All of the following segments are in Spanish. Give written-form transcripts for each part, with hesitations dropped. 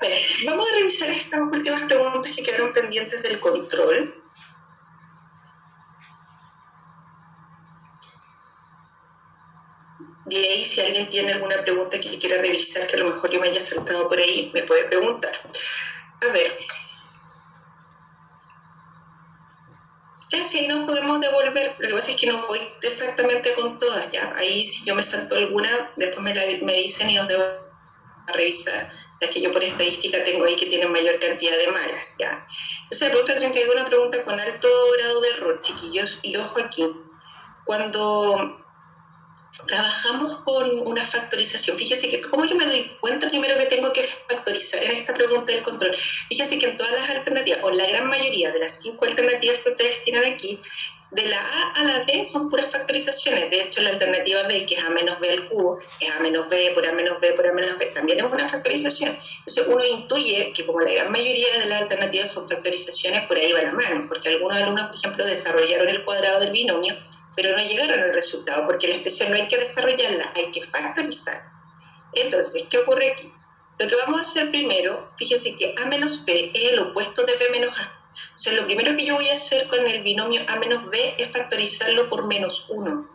ver, vamos a revisar estas últimas preguntas que quedaron pendientes del control. De ahí, si alguien tiene alguna pregunta que quiera revisar, que a lo mejor yo me haya saltado por ahí, me puede preguntar. A ver. Ya, si ahí nos podemos devolver, lo que pasa es que no voy exactamente con todas, ya. Ahí, si yo me salto alguna, después me dicen y nos debo a revisar las que yo por estadística tengo ahí que tienen mayor cantidad de malas, ya. Entonces, la pregunta 32 es una pregunta con alto grado de error, chiquillos, y ojo aquí. Cuando trabajamos con una factorización, fíjese que como yo me doy cuenta primero que tengo que factorizar en esta pregunta del control, fíjese que en todas las alternativas, o la gran mayoría de las 5 alternativas que ustedes tienen aquí, de la A a la D son puras factorizaciones. De hecho, la alternativa B, que es A menos B al cubo, es A menos B por A menos B por A menos B, también es una factorización. Entonces uno intuye que como la gran mayoría de las alternativas son factorizaciones, por ahí va la mano, porque algunos alumnos, por ejemplo, desarrollaron el cuadrado del binomio, pero no llegaron al resultado, porque la expresión no hay que desarrollarla, hay que factorizar. Entonces, ¿qué ocurre aquí? Lo que vamos a hacer primero, fíjense que A menos B es el opuesto de B menos A. O sea, lo primero que yo voy a hacer con el binomio A menos B es factorizarlo por menos 1.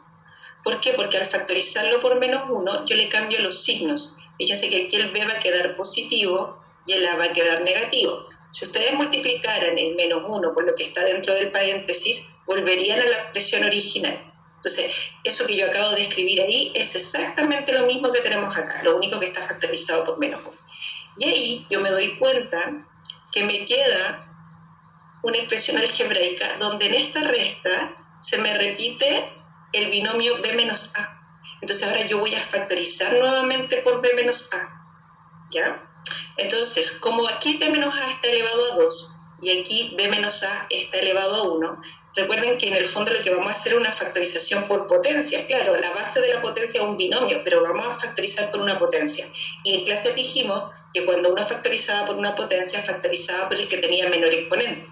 ¿Por qué? Porque al factorizarlo por menos 1, yo le cambio los signos. Fíjense que aquí el B va a quedar positivo y el A va a quedar negativo. Si ustedes multiplicaran el menos 1 por lo que está dentro del paréntesis, volverían a la expresión original. Entonces, eso que yo acabo de escribir ahí es exactamente lo mismo que tenemos acá, lo único que está factorizado por menos 1. Y ahí yo me doy cuenta que me queda una expresión algebraica donde en esta resta se me repite el binomio B menos A. Entonces ahora yo voy a factorizar nuevamente por B menos A, ¿ya? Entonces, como aquí B menos A está elevado a 2 y aquí B menos A está elevado a 1, recuerden que en el fondo lo que vamos a hacer es una factorización por potencia. Claro, la base de la potencia es un binomio, pero vamos a factorizar por una potencia. Y en clase dijimos que cuando uno factorizaba por una potencia, factorizaba por el que tenía menor exponente.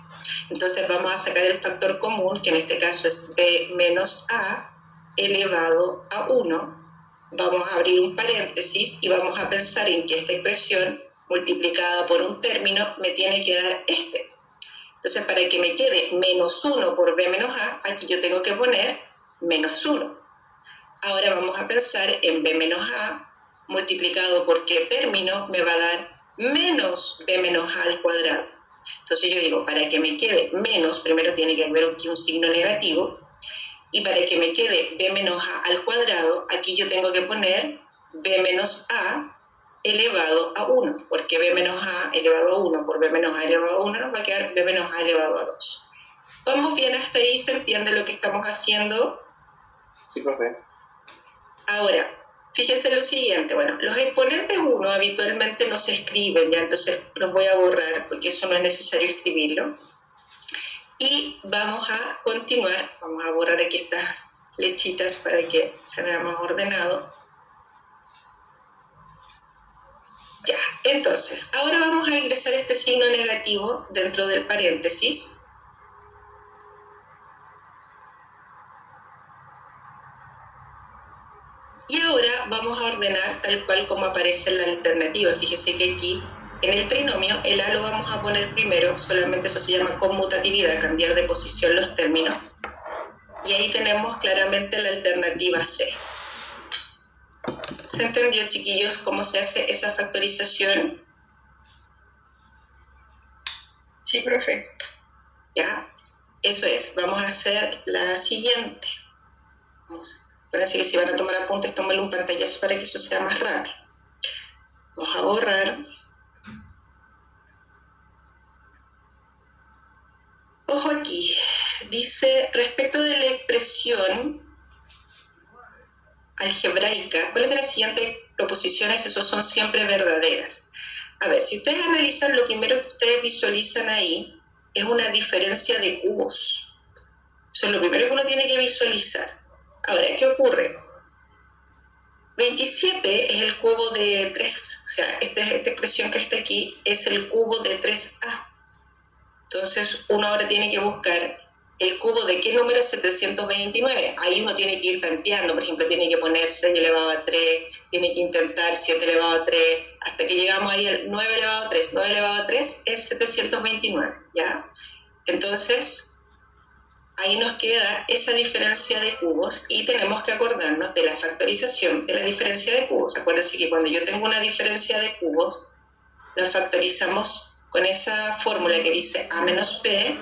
Entonces vamos a sacar el factor común, que en este caso es B menos A elevado a 1. Vamos a abrir un paréntesis y vamos a pensar en que esta expresión multiplicada por un término me tiene que dar este. Entonces, para que me quede menos 1 por B menos A, aquí yo tengo que poner menos 1. Ahora vamos a pensar en B menos A multiplicado por qué término me va a dar menos B menos A al cuadrado. Entonces yo digo, para que me quede menos, primero tiene que haber aquí un signo negativo, y para que me quede B menos A al cuadrado, aquí yo tengo que poner B menos A elevado a 1, porque B menos A elevado a 1 por B menos A elevado a 1 nos va a quedar B menos A elevado a 2. ¿Vamos bien hasta ahí? ¿Se entiende lo que estamos haciendo? Sí, profe. Ahora, fíjense lo siguiente, bueno, los exponentes 1 habitualmente no se escriben, ya, entonces los voy a borrar porque eso no es necesario escribirlo. Y vamos a continuar, vamos a borrar aquí estas flechitas para que se vea más ordenado. Ya, entonces, ahora vamos a ingresar este signo negativo dentro del paréntesis. Y ahora vamos a ordenar tal cual como aparece en la alternativa. Fíjese que aquí, en el trinomio, el A lo vamos a poner primero, solamente eso se llama conmutatividad, cambiar de posición los términos. Y ahí tenemos claramente la alternativa C. ¿Se entendió, chiquillos, cómo se hace esa factorización? Sí, profe. Ya, eso es. Vamos a hacer la siguiente. Así que si van a tomar apuntes, tómenlo un pantallazo para que eso sea más rápido. Vamos a borrar. Ojo aquí. Dice, respecto de la expresión algebraica, ¿cuáles de las siguientes proposiciones esos son siempre verdaderas? A ver, si ustedes analizan, lo primero que ustedes visualizan ahí es una diferencia de cubos. Eso es lo primero que uno tiene que visualizar. Ahora, ¿qué ocurre? 27 es el cubo de 3, o sea, esta expresión que está aquí es el cubo de 3A. Entonces, uno ahora tiene que buscar ¿el cubo de qué número es 729? Ahí uno tiene que ir tanteando, por ejemplo, tiene que poner 6 elevado a 3, tiene que intentar 7 elevado a 3, hasta que llegamos ahí al 9 elevado a 3. 9 elevado a 3 es 729, ¿ya? Entonces, ahí nos queda esa diferencia de cubos y tenemos que acordarnos de la factorización de la diferencia de cubos. Acuérdense que cuando yo tengo una diferencia de cubos, la factorizamos con esa fórmula que dice a menos b,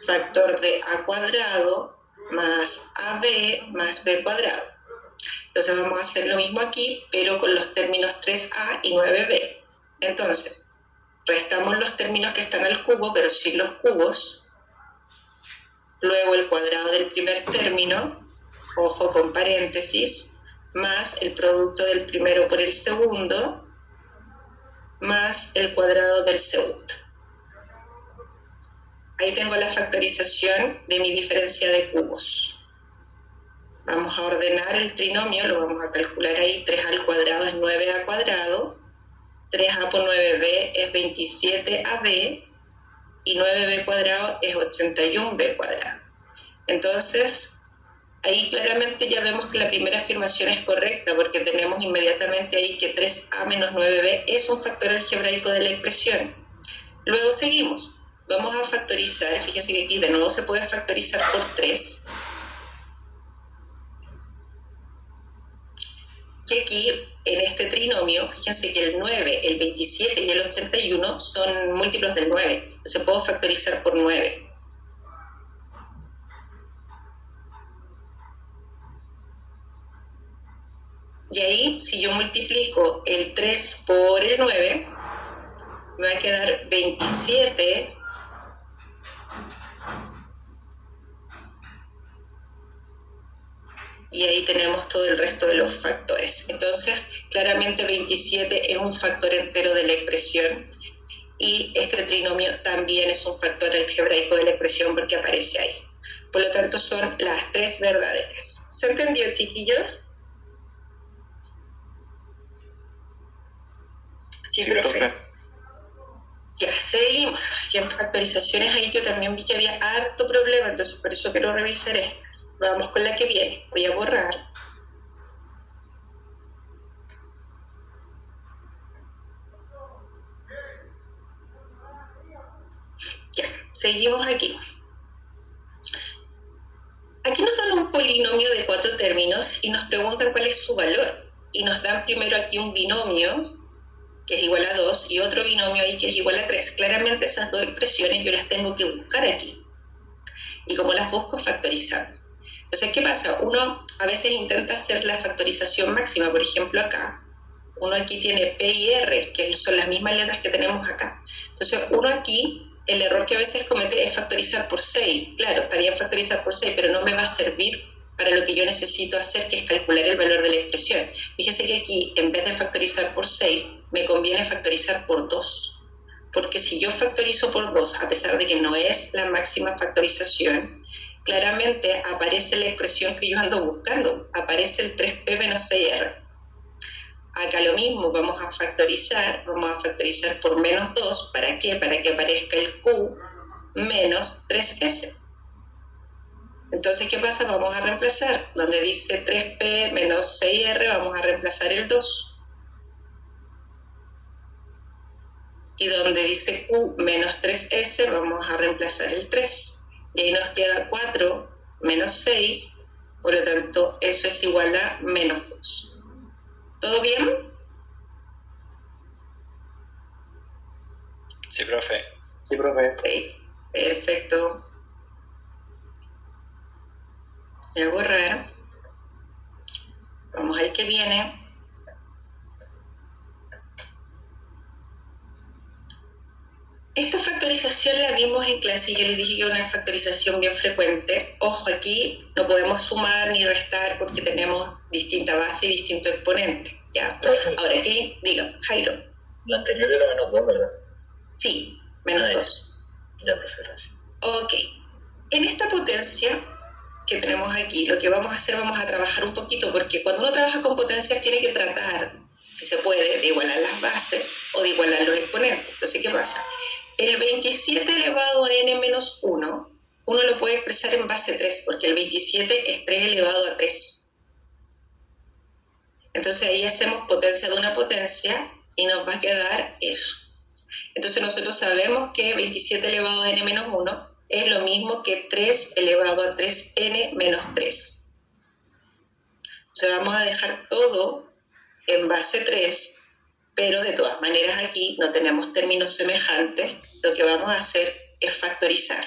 factor de a cuadrado más ab más b cuadrado. Entonces vamos a hacer lo mismo aquí, pero con los términos 3a y 9b. Entonces, restamos los términos que están al cubo, pero sin los cubos. Luego el cuadrado del primer término, ojo con paréntesis, más el producto del primero por el segundo, más el cuadrado del segundo. Ahí tengo la factorización de mi diferencia de cubos. Vamos a ordenar el trinomio, lo vamos a calcular ahí. 3 al cuadrado es 9a cuadrado, 3a por 9b es 27ab, y 9b cuadrado es 81b cuadrado. Entonces, ahí claramente ya vemos que la primera afirmación es correcta, porque tenemos inmediatamente ahí que 3a menos 9b es un factor algebraico de la expresión. Luego seguimos. Vamos a factorizar, fíjense que aquí de nuevo se puede factorizar por 3. Y aquí, en este trinomio, fíjense que el 9, el 27 y el 81 son múltiplos del 9. Entonces puedo factorizar por 9. Y ahí, si yo multiplico el 3 por el 9, me va a quedar 27 y ahí tenemos todo el resto de los factores. Entonces, claramente 27 es un factor entero de la expresión y este trinomio también es un factor algebraico de la expresión porque aparece ahí. Por lo tanto, son las 3 verdaderas. ¿Se entendió, chiquillos? Sí, profe. Ya, seguimos. Y en factorizaciones ahí yo también vi que había harto problema, entonces por eso quiero revisar estas. Vamos con la que viene. Voy a borrar. Ya, seguimos aquí. Aquí nos dan un polinomio de 4 términos y nos preguntan cuál es su valor. Y nos dan primero aquí un binomio que es igual a 2, y otro binomio ahí que es igual a 3. Claramente esas dos expresiones yo las tengo que buscar aquí. ¿Y cómo las busco? Factorizando. Entonces, ¿qué pasa? Uno a veces intenta hacer la factorización máxima. Por ejemplo, acá, uno aquí tiene P y R, que son las mismas letras que tenemos acá. Entonces, uno aquí, el error que a veces comete es factorizar por 6. Claro, está bien factorizar por 6, pero no me va a servir para lo que yo necesito hacer, que es calcular el valor de la expresión. Fíjese que aquí, en vez de factorizar por 6, me conviene factorizar por 2. Porque si yo factorizo por 2, a pesar de que no es la máxima factorización, claramente aparece la expresión que yo ando buscando. Aparece el 3p menos 6r. Acá lo mismo, vamos a factorizar por menos 2. ¿Para qué? Para que aparezca el q menos 3s. Entonces, ¿qué pasa? Vamos a reemplazar. Donde dice 3p menos 6r, vamos a reemplazar el 2. Y donde dice q menos 3s, vamos a reemplazar el 3. Y ahí nos queda 4 menos 6, por lo tanto, eso es igual a menos 2. ¿Todo bien? Sí, profe. Sí, profe. Okay. Perfecto. Voy a borrar. Vamos al que viene. Esta factorización la vimos en clase y yo les dije que era una factorización bien frecuente. Ojo, aquí no podemos sumar ni restar porque tenemos distinta base y distinto exponente, ¿ya? Ahora aquí, diga, Jairo. La anterior era menos 2, ¿verdad? Sí, menos 2. Ya, profe, gracias. Ok. En esta potencia que tenemos aquí, lo que vamos a hacer, vamos a trabajar un poquito, porque cuando uno trabaja con potencias tiene que tratar, si se puede, de igualar las bases o de igualar los exponentes. Entonces, ¿qué pasa? El 27 elevado a n menos 1 uno lo puede expresar en base 3, porque el 27 es 3 elevado a 3. Entonces ahí hacemos potencia de una potencia y nos va a quedar eso. Entonces nosotros sabemos que 27 elevado a n menos 1 es lo mismo que 3 elevado a 3n menos 3. Entonces vamos a dejar todo en base 3, pero de todas maneras aquí no tenemos términos semejantes. Lo que vamos a hacer es factorizar.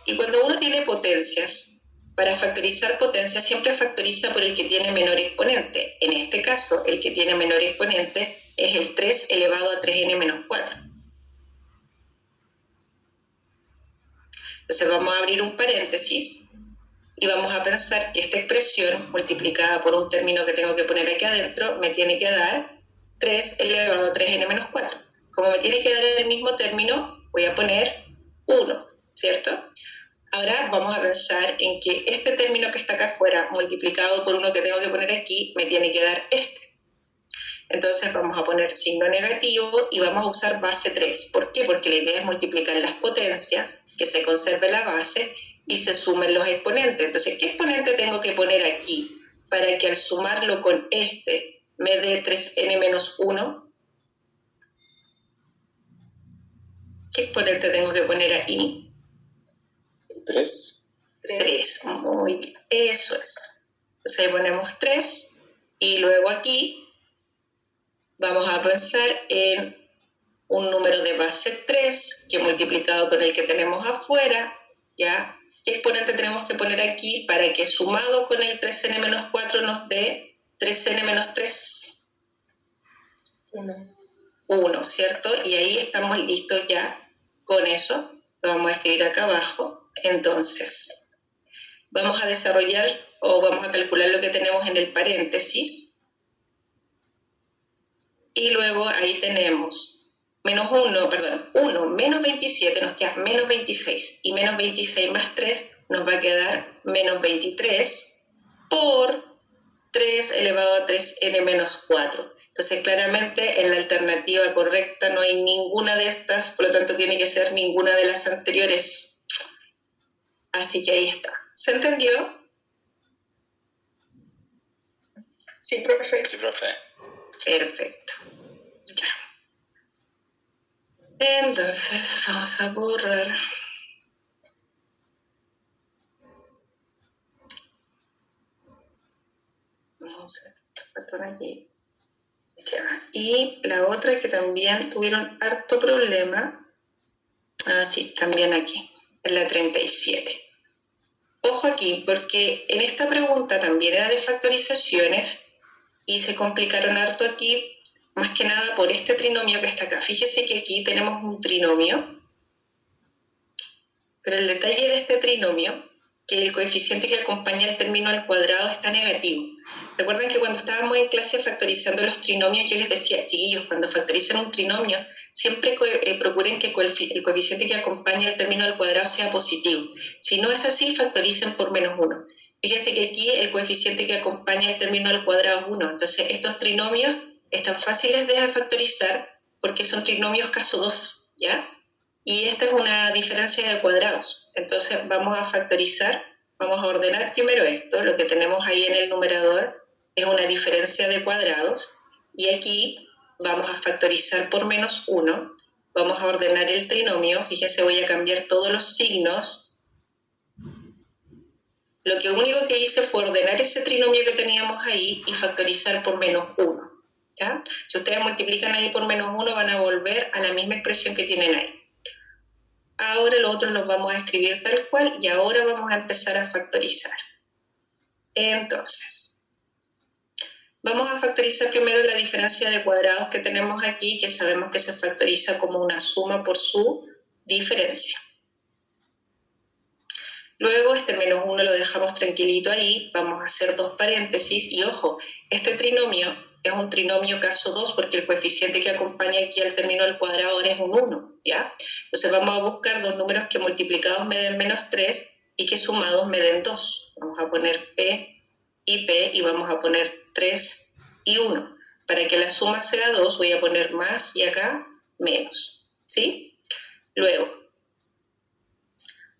Y cuando uno tiene potencias, para factorizar potencias siempre factoriza por el que tiene menor exponente. En este caso, el que tiene menor exponente es el 3 elevado a 3n menos 4. Entonces vamos a abrir un paréntesis y vamos a pensar que esta expresión multiplicada por un término que tengo que poner aquí adentro me tiene que dar 3 elevado a 3n menos 4. Como me tiene que dar el mismo término, voy a poner 1, ¿cierto? Ahora vamos a pensar en que este término que está acá afuera multiplicado por uno que tengo que poner aquí me tiene que dar este. Entonces vamos a poner signo negativo y vamos a usar base 3. ¿Por qué? Porque la idea es multiplicar las potencias, que se conserve la base y se sumen los exponentes. Entonces, ¿qué exponente tengo que poner aquí para que al sumarlo con este me dé 3n menos 1? ¿Qué exponente tengo que poner ahí? 3. 3, muy bien, eso es. Entonces ahí ponemos 3 y luego aquí vamos a pensar en un número de base 3 que multiplicado con el que tenemos afuera, ¿ya? ¿Qué exponente tenemos que poner aquí para que sumado con el 3n menos 4 nos dé 3n menos 3? 1, ¿cierto? Y ahí estamos listos ya con eso. Lo vamos a escribir acá abajo. Entonces, vamos a desarrollar o vamos a calcular lo que tenemos en el paréntesis. Y luego ahí tenemos uno menos 27 nos queda menos 26. Y menos 26 más 3 nos va a quedar menos 23 por 3 elevado a 3n menos 4. Entonces, claramente en la alternativa correcta no hay ninguna de estas, por lo tanto tiene que ser ninguna de las anteriores. Así que ahí está. ¿Se entendió? Sí, profe. Sí, profe. Perfecto. Ya. Entonces, vamos a borrar. Vamos a ver aquí. Ya. Y la otra que también tuvieron harto problema. Sí, también aquí, en la 37. Ojo aquí, porque en esta pregunta también era de factorizaciones y se complicaron harto aquí, más que nada por este trinomio que está acá. Fíjese que aquí tenemos un trinomio, pero el detalle de este trinomio, que el coeficiente que acompaña el término al cuadrado está negativo. Recuerden que cuando estábamos en clase factorizando los trinomios, yo les decía, chiquillos, cuando factorizan un trinomio, siempre procuren que el coeficiente que acompaña el término al cuadrado sea positivo. Si no es así, factoricen por menos 1. Fíjense que aquí el coeficiente que acompaña el término al cuadrado es 1. Entonces, estos trinomios están fáciles de factorizar porque son trinomios caso 2, ¿ya? Y esta es una diferencia de cuadrados. Entonces, vamos a factorizar, vamos a ordenar primero esto. Lo que tenemos ahí en el numerador es una diferencia de cuadrados. Y aquí vamos a factorizar por menos 1. Vamos a ordenar el trinomio. Fíjense, voy a cambiar todos los signos. Lo que único que hice fue ordenar ese trinomio que teníamos ahí y factorizar por menos 1. ¿Ya? Si ustedes multiplican ahí por menos 1, van a volver a la misma expresión que tienen ahí. Ahora los otros los vamos a escribir tal cual y ahora vamos a empezar a factorizar. Entonces, vamos a factorizar primero la diferencia de cuadrados que tenemos aquí, que sabemos que se factoriza como una suma por su diferencia. Luego este menos 1 lo dejamos tranquilito ahí, vamos a hacer dos paréntesis y ojo, este trinomio es un trinomio caso 2 porque el coeficiente que acompaña aquí al término al cuadrado ahora es un 1, ¿ya? Entonces vamos a buscar dos números que multiplicados me den menos 3 y que sumados me den 2. Vamos a poner P y P y vamos a poner 3 y 1. Para que la suma sea 2 voy a poner más y acá menos, ¿sí? Luego,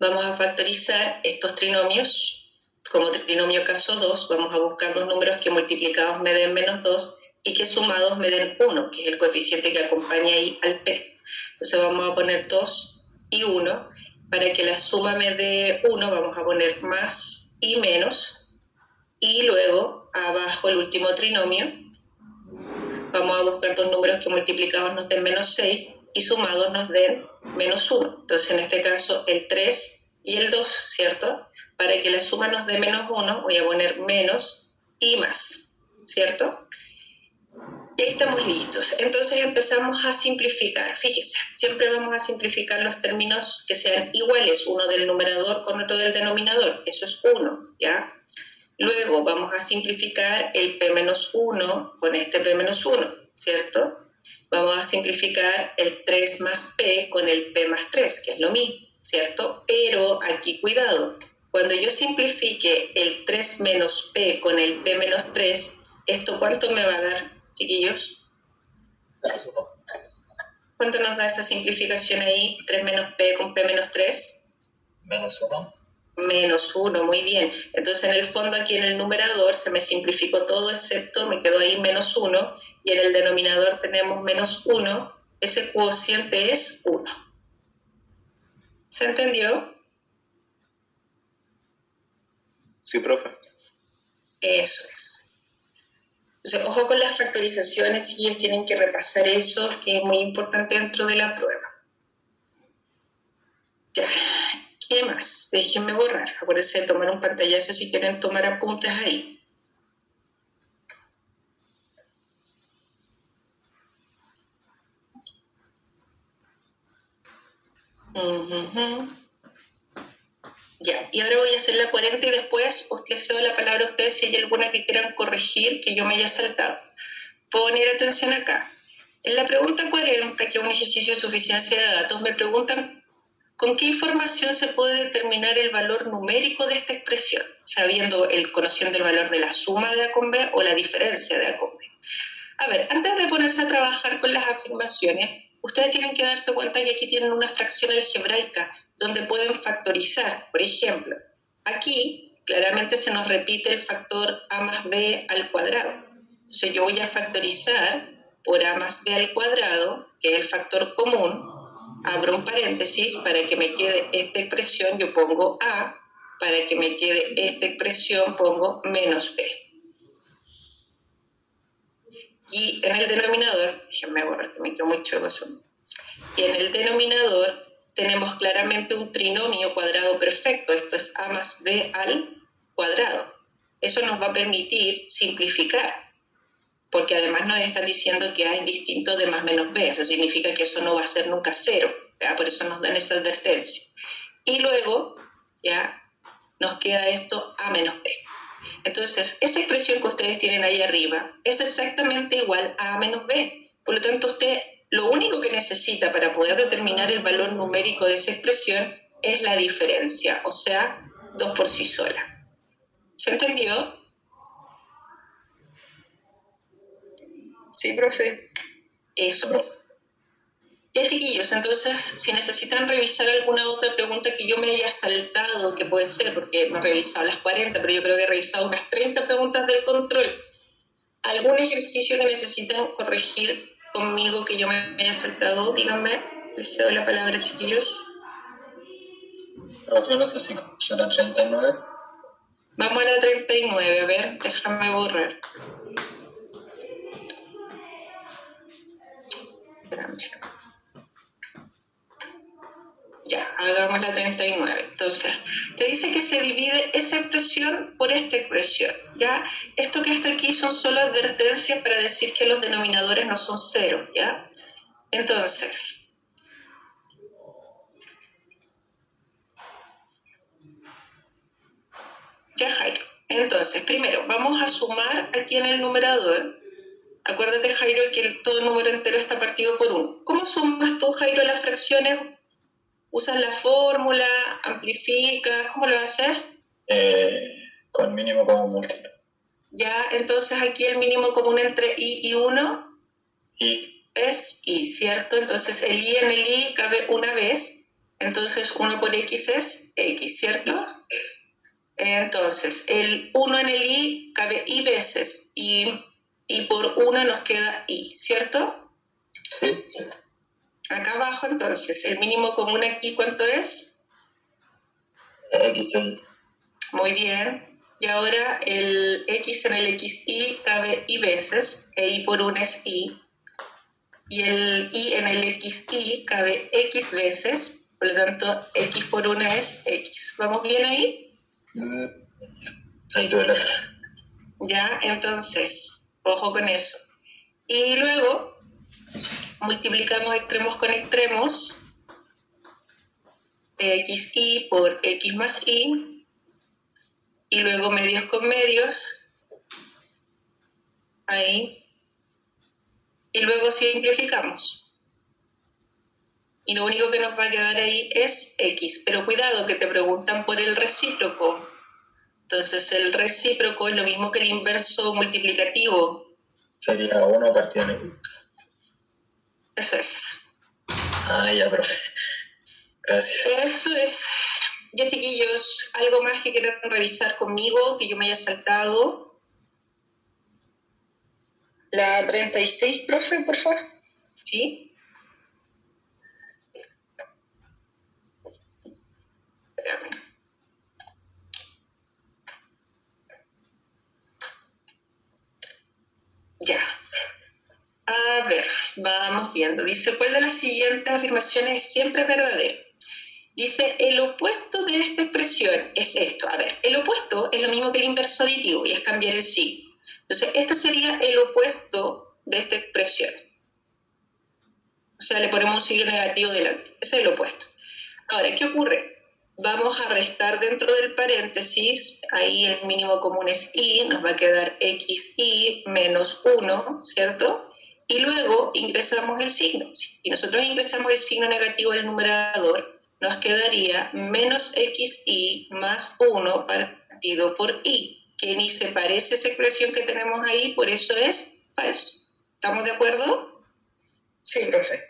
Vamos a factorizar estos trinomios. Como trinomio caso 2, vamos a buscar dos números que multiplicados me den menos 2 y que sumados me den 1, que es el coeficiente que acompaña ahí al p. Entonces vamos a poner 2 y 1. Para que la suma me dé 1, vamos a poner más y menos. Y luego, abajo el último trinomio, vamos a buscar dos números que multiplicados nos den menos 6 y sumados nos den menos 1. Entonces, en este caso, el 3 y el 2, ¿cierto? Para que la suma nos dé menos 1, voy a poner menos y más, ¿cierto? Y ahí estamos listos. Entonces empezamos a simplificar. Fíjese, siempre vamos a simplificar los términos que sean iguales, uno del numerador con otro del denominador. Eso es 1, ¿ya? Luego vamos a simplificar el p-1 con este p-1, ¿cierto? Vamos a simplificar el 3 más p con el p más 3, que es lo mismo, ¿cierto? Pero aquí cuidado, cuando yo simplifique el 3 menos p con el p menos 3, ¿esto cuánto me va a dar, chiquillos? ¿Cuánto nos da esa simplificación ahí? 3 menos p con p menos 3. Menos 1. Menos 1, muy bien. Entonces en el fondo aquí en el numerador se me simplificó todo excepto me quedó ahí menos 1 y en el denominador tenemos menos 1. Ese cociente es 1. ¿Se entendió? Sí, profe. Eso es. Entonces, ojo con las factorizaciones, chiquillos, tienen que repasar eso, que es muy importante dentro de la prueba. Ya. ¿Qué más? Déjenme borrar. Acuérdense de tomar un pantallazo si quieren tomar apuntes ahí. Ya, y ahora voy a hacer la 40 y después les cedo la palabra a ustedes si hay alguna que quieran corregir que yo me haya saltado. Poner atención acá. En la pregunta 40, que es un ejercicio de suficiencia de datos, me preguntan ¿con qué información se puede determinar el valor numérico de esta expresión? Conociendo el valor de la suma de A con B o la diferencia de A con B. A ver, antes de ponerse a trabajar con las afirmaciones, ustedes tienen que darse cuenta que aquí tienen una fracción algebraica donde pueden factorizar. Por ejemplo, aquí claramente se nos repite el factor A más B al cuadrado. Entonces yo voy a factorizar por A más B al cuadrado, que es el factor común. Abro un paréntesis, para que me quede esta expresión yo pongo A, para que me quede esta expresión pongo menos B. Y en el denominador, déjenme borrar que me quedó muy chueco eso. Y en el denominador tenemos claramente un trinomio cuadrado perfecto, esto es A más B al cuadrado. Eso nos va a permitir simplificar, porque además nos están diciendo que A es distinto de más menos B, eso significa que eso no va a ser nunca 0, ¿ya? Por eso nos dan esa advertencia. Y luego, ya, nos queda esto A menos B. Entonces, esa expresión que ustedes tienen ahí arriba es exactamente igual a A menos B. Por lo tanto, usted lo único que necesita para poder determinar el valor numérico de esa expresión es la diferencia, o sea, 2 por sí sola. ¿Se entendió? Sí, profe. Eso es. Ya, chiquillos, entonces, si necesitan revisar alguna otra pregunta que yo me haya saltado, que puede ser, porque no he revisado las 40, pero yo creo que he revisado unas 30 preguntas del control. ¿Algún ejercicio que necesitan corregir conmigo que yo me haya saltado? Díganme. Les cedo la palabra, chiquillos. Profe, no sé si yo la 39. Vamos a la 39, a ver, déjame borrar. Espérame. Ya, hagamos la 39. Entonces, te dice que se divide esa expresión por esta expresión, ¿ya? Esto que está aquí son solo advertencias para decir que los denominadores no son 0, ¿ya? Entonces, ya, Jairo. Entonces, primero, vamos a sumar aquí en el numerador. Acuérdate, Jairo, que todo el número entero está partido por 1. ¿Cómo sumas tú, Jairo, las fracciones? ¿Usas la fórmula? ¿Amplificas? ¿Cómo lo vas a hacer? Con mínimo común múltiplo. Ya, entonces aquí el mínimo común entre i y 1 Y es i, ¿cierto? Entonces el i en el i cabe una vez. Entonces 1 por x es x, ¿cierto? Entonces el 1 en el y cabe y veces, y por 1 nos queda y, ¿cierto? Sí. Acá abajo entonces, el mínimo común aquí, ¿cuánto es? X6. Muy bien. Y ahora el x en el xy cabe y veces, e y por 1 es y. Y el y en el xy cabe x veces, por lo tanto x por 1 es x. ¿Vamos bien ahí? Ahí tuve la... Ya, entonces, ojo con eso. Y luego multiplicamos extremos con extremos, xy por x más y luego medios con medios, ahí, y luego simplificamos. Y lo único que nos va a quedar ahí es x, pero cuidado que te preguntan por el recíproco. Entonces el recíproco es lo mismo que el inverso multiplicativo. Sería 1 partido en X. Eso es. Ah, ya, profe. Gracias. Eso es. Ya, chiquillos, ¿algo más que quieran revisar conmigo, que yo me haya saltado? La 36, profe, por favor. ¿Sí? Espérame. Ya. A ver, vamos viendo. Dice, ¿cuál de las siguientes afirmaciones siempre es verdadera? Dice, el opuesto de esta expresión es esto. A ver, el opuesto es lo mismo que el inverso aditivo y es cambiar el signo. Entonces, este sería el opuesto de esta expresión. O sea, le ponemos un signo negativo delante. Ese es el opuesto. Ahora, ¿qué ocurre? Vamos a restar dentro del paréntesis. Ahí el mínimo común es y. Nos va a quedar xy menos 1, ¿cierto? Y luego ingresamos el signo. Si nosotros ingresamos el signo negativo al numerador, nos quedaría menos xy más 1 partido por y, que ni se parece a esa expresión que tenemos ahí, por eso es falso. ¿Estamos de acuerdo? Sí, profe.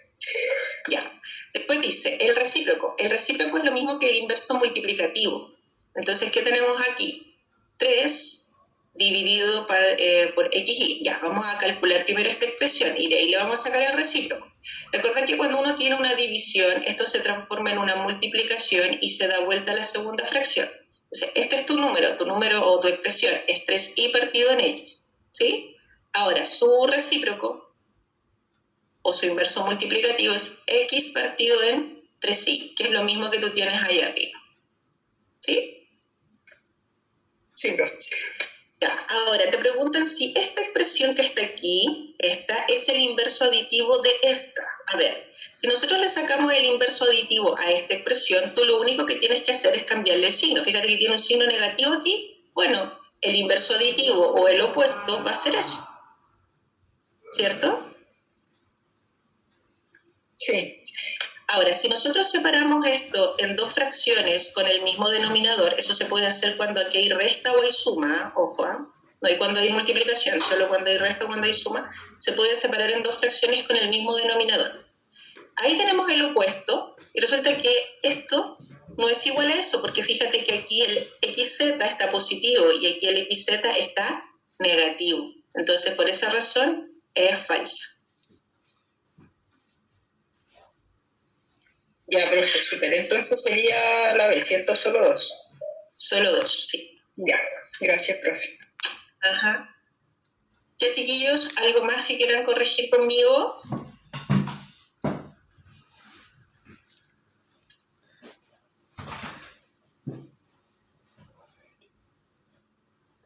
Ya. Después dice, el recíproco. El recíproco es lo mismo que el inverso multiplicativo. Entonces, ¿qué tenemos aquí? 3 dividido por xy. Ya, vamos a calcular primero esta expresión y de ahí le vamos a sacar el recíproco. Recordad que cuando uno tiene una división, esto se transforma en una multiplicación y se da vuelta a la segunda fracción. Entonces, este es tu número o tu expresión es 3y partido en x, ¿sí? Ahora, su recíproco o su inverso multiplicativo es x partido en 3y, que es lo mismo que tú tienes ahí arriba, ¿sí? Sí, profe. Ya, ahora te preguntan si esta expresión que está aquí, esta es el inverso aditivo de esta. A ver, si nosotros le sacamos el inverso aditivo a esta expresión, tú lo único que tienes que hacer es cambiarle el signo. Fíjate que tiene un signo negativo aquí. Bueno, el inverso aditivo o el opuesto va a ser eso, ¿cierto? Sí. Ahora, si nosotros separamos esto en dos fracciones con el mismo denominador, eso se puede hacer cuando aquí hay resta o hay suma, ojo, no hay cuando hay multiplicación, solo cuando hay resta o cuando hay suma, se puede separar en dos fracciones con el mismo denominador. Ahí tenemos el opuesto, y resulta que esto no es igual a eso, porque fíjate que aquí el xz está positivo y aquí el xz está negativo. Entonces, por esa razón, es falsa. Ya, profe, super. Entonces sería la B, ¿cierto? Solo 2. Solo 2, sí. Ya, gracias, profe. Ajá. Ya, chiquillos, ¿algo más que quieran corregir conmigo?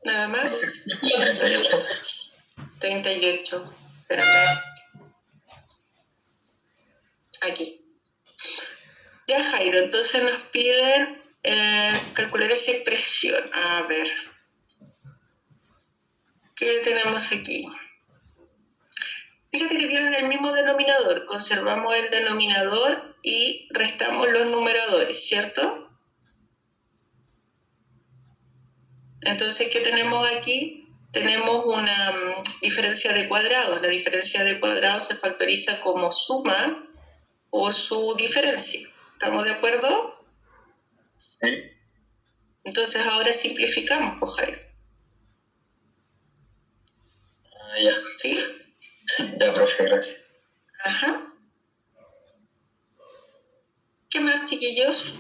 ¿Nada más? 38. 38. Espérame. Aquí. Ya, Jairo, entonces nos piden calcular esa expresión. A ver. ¿Qué tenemos aquí? Fíjate que tienen el mismo denominador. Conservamos el denominador y restamos los numeradores, ¿cierto? Entonces, ¿qué tenemos aquí? Tenemos una diferencia de cuadrados. La diferencia de cuadrados se factoriza como suma por su diferencia. ¿Estamos de acuerdo? Sí. Entonces ahora simplificamos, pues, Jairo. Ya. ¿Sí? Ya, profe, gracias. Ajá. ¿Qué más, chiquillos?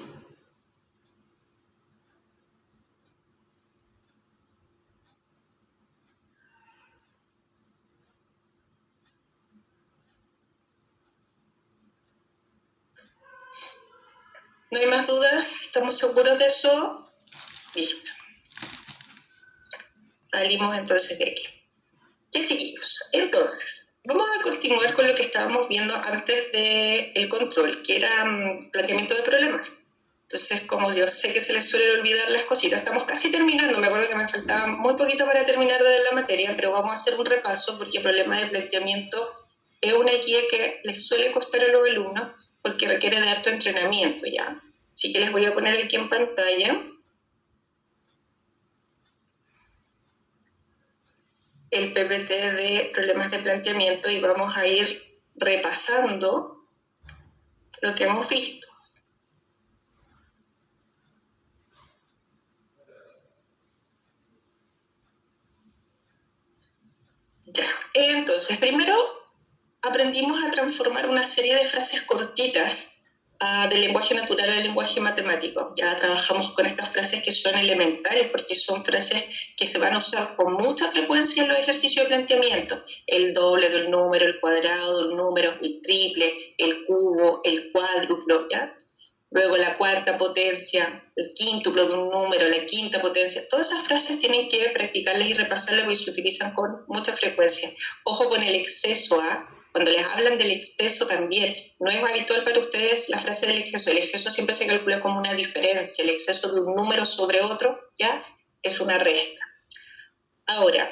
¿No hay más dudas? ¿Estamos seguros de eso? Listo. Salimos entonces de aquí. Ya, chiquillos. Entonces, vamos a continuar con lo que estábamos viendo antes del control, que era planteamiento de problemas. Entonces, como yo sé que se les suele olvidar las cositas, estamos casi terminando. Me acuerdo que me faltaba muy poquito para terminar de la materia, pero vamos a hacer un repaso porque el problema de planteamiento es una guía que les suele costar a los alumnos porque requiere de harto entrenamiento, ¿ya? Así que les voy a poner aquí en pantalla el PPT de problemas de planteamiento y vamos a ir repasando lo que hemos visto. Ya, entonces, primero aprendimos a transformar una serie de frases cortitas del lenguaje natural al lenguaje matemático. Ya trabajamos con estas frases que son elementales porque son frases que se van a usar con mucha frecuencia en los ejercicios de planteamiento. El doble del número, el cuadrado del número, el triple, el cubo, el cuádruplo, ¿ya? Luego la cuarta potencia, el quíntuplo de un número, la quinta potencia. Todas esas frases tienen que practicarlas y repasarlas porque se utilizan con mucha frecuencia. Ojo con el exceso, cuando les hablan del exceso también, no es habitual para ustedes la frase del exceso. El exceso siempre se calcula como una diferencia. El exceso de un número sobre otro, ya, es una resta. Ahora,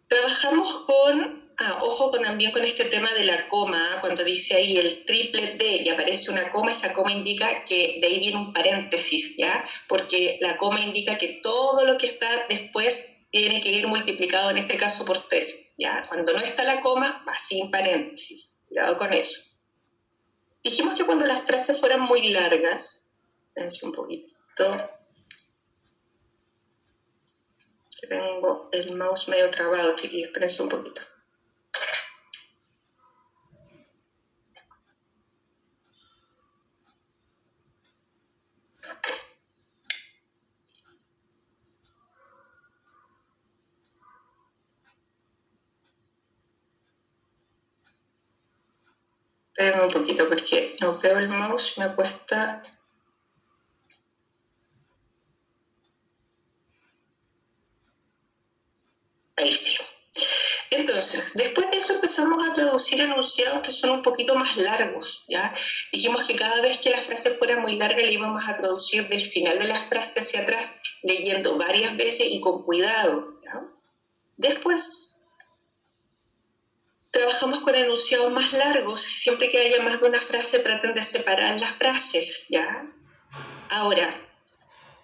trabajamos con, ojo también con este tema de la coma, cuando dice ahí el triple D y aparece una coma, esa coma indica que de ahí viene un paréntesis, ¿ya? Porque la coma indica que todo lo que está después tiene que ir multiplicado, en este caso, por 3, ¿ya? Cuando no está la coma, va sin paréntesis. Cuidado con eso. Dijimos que cuando las frases fueran muy largas, espérense un poquito, que tengo el mouse medio trabado, chiquillos, espérense un poquito. Espérenme un poquito porque no veo el mouse, me cuesta. Ahí sí. Entonces, después de eso empezamos a traducir enunciados que son un poquito más largos, ¿ya? Dijimos que cada vez que la frase fuera muy larga le íbamos a traducir del final de la frase hacia atrás, leyendo varias veces y con cuidado, ¿ya? Después trabajamos con enunciados más largos. Siempre que haya más de una frase, traten de separar las frases, ¿ya? Ahora,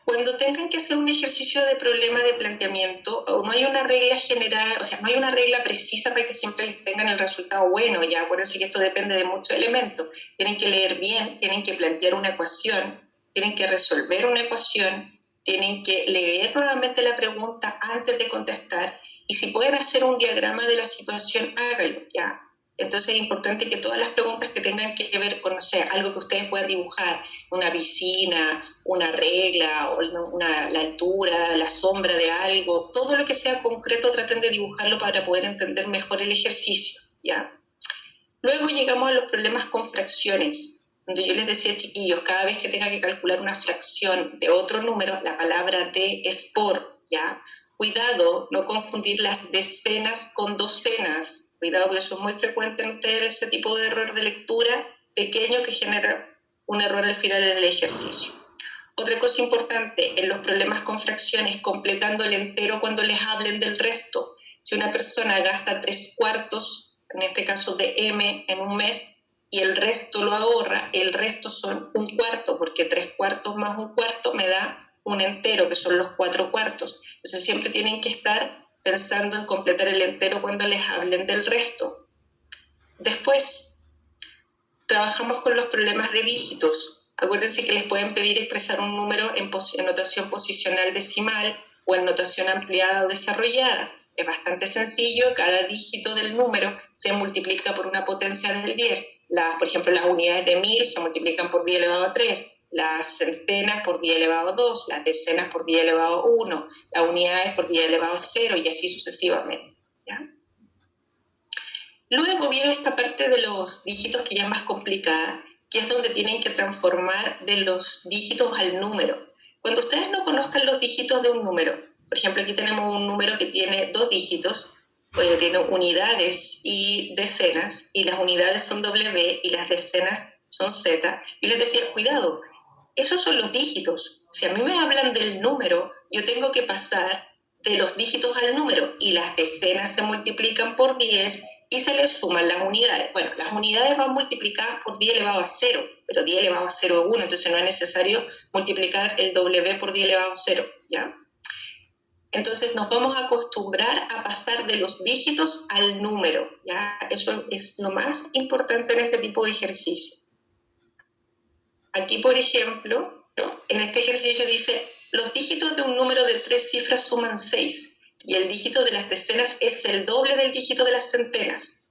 cuando tengan que hacer un ejercicio de problema de planteamiento, no hay una regla general, o sea, no hay una regla precisa para que siempre les tengan el resultado bueno, ya, acuérdense que esto depende de muchos elementos. Tienen que leer bien, tienen que plantear una ecuación, tienen que resolver una ecuación, tienen que leer nuevamente la pregunta antes de contestar, y si pueden hacer un diagrama de la situación, háganlo, ya. Entonces es importante que todas las preguntas que tengan que ver con, no sé, algo que ustedes puedan dibujar, una piscina, una regla, o la altura, la sombra de algo, todo lo que sea concreto traten de dibujarlo para poder entender mejor el ejercicio, ¿ya? Luego llegamos a los problemas con fracciones, donde yo les decía, chiquillos, cada vez que tenga que calcular una fracción de otro número, la palabra de es por, ¿ya? Cuidado, no confundir las decenas con docenas. Cuidado, porque eso es muy frecuente en ustedes, ese tipo de error de lectura pequeño que genera un error al final en el ejercicio. Otra cosa importante, en los problemas con fracciones, completando el entero cuando les hablen del resto. Si una persona gasta 3/4, en este caso de M, en un mes, y el resto lo ahorra, el resto son 1/4, porque 3/4 más 1/4 me da un entero, que son los 4/4. Entonces siempre tienen que estar pensando en completar el entero cuando les hablen del resto. Después, trabajamos con los problemas de dígitos. Acuérdense que les pueden pedir expresar un número en notación posicional decimal o en notación ampliada o desarrollada. Es bastante sencillo, cada dígito del número se multiplica por una potencia del 10. Por ejemplo, las unidades de 1000 se multiplican por 10 elevado a 3, las centenas por 10 elevado a 2, las decenas por 10 elevado a 1, las unidades por 10 elevado a 0 y así sucesivamente, ¿ya? Luego viene esta parte de los dígitos que ya es más complicada, que es donde tienen que transformar de los dígitos al número. Cuando ustedes no conozcan los dígitos de un número, por ejemplo, aquí tenemos un número que tiene 2 dígitos, tiene unidades y decenas, y las unidades son W y las decenas son Z. Yo les decía, cuidado, esos son los dígitos. Si a mí me hablan del número, yo tengo que pasar de los dígitos al número, y las decenas se multiplican por 10 y se les suman las unidades. Bueno, las unidades van multiplicadas por 10 elevado a 0, pero 10 elevado a 0 es 1, entonces no es necesario multiplicar el W por 10 elevado a 0, ¿ya? Entonces nos vamos a acostumbrar a pasar de los dígitos al número, ¿ya? Eso es lo más importante en este tipo de ejercicio. Aquí, por ejemplo, en este ejercicio dice, los dígitos de un número de 3 cifras suman 6, y el dígito de las decenas es el doble del dígito de las centenas.